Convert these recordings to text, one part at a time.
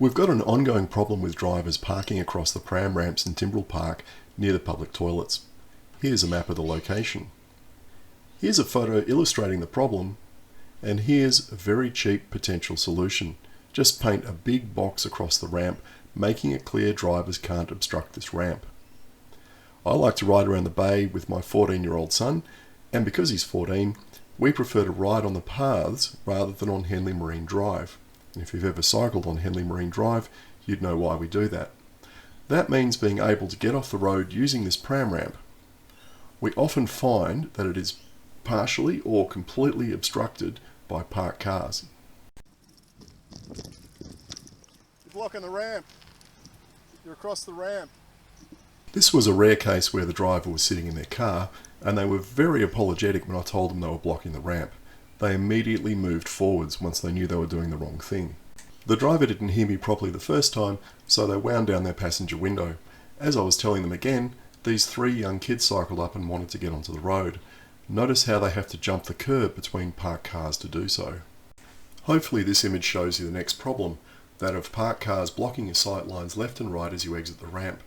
We've got an ongoing problem with drivers parking across the pram ramps in Timbrell Park near the public toilets. Here's a map of the location. Here's a photo illustrating the problem, and here's a very cheap potential solution. Just paint a big box across the ramp, making it clear drivers can't obstruct this ramp. I like to ride around the bay with my 14-year-old son, and because he's 14, we prefer to ride on the paths rather than on Henley Marine Drive. And if you've ever cycled on Henley Marine Drive, you'd know why we do that. That means being able to get off the road using this pram ramp. We often find that it is partially or completely obstructed by parked cars. You're blocking the ramp. You're across the ramp. This was a rare case where the driver was sitting in their car, and they were very apologetic when I told them they were blocking the ramp. They immediately moved forwards once they knew they were doing the wrong thing. The driver didn't hear me properly the first time, so they wound down their passenger window. As I was telling them again, these three young kids cycled up and wanted to get onto the road. Notice how they have to jump the curb between parked cars to do so. Hopefully this image shows you the next problem, that of parked cars blocking your sight lines left and right as you exit the ramp.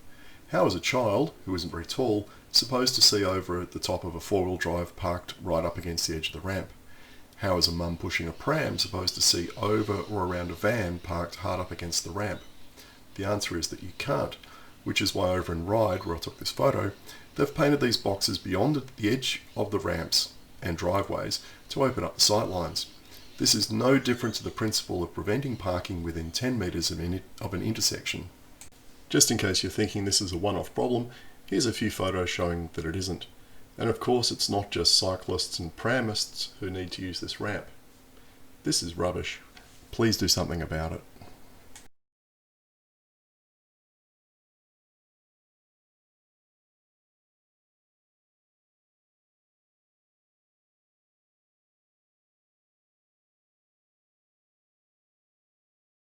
How is a child, who isn't very tall, supposed to see over at the top of a four-wheel drive parked right up against the edge of the ramp? How is a mum pushing a pram supposed to see over or around a van parked hard up against the ramp? The answer is that you can't, which is why over in Ryde, where I took this photo, they've painted these boxes beyond the edge of the ramps and driveways to open up the sight lines. This is no different to the principle of preventing parking within 10 metres of an intersection. Just in case you're thinking this is a one-off problem, here's a few photos showing that it isn't. And of course it's not just cyclists and pramists who need to use this ramp. This is rubbish. Please do something about it.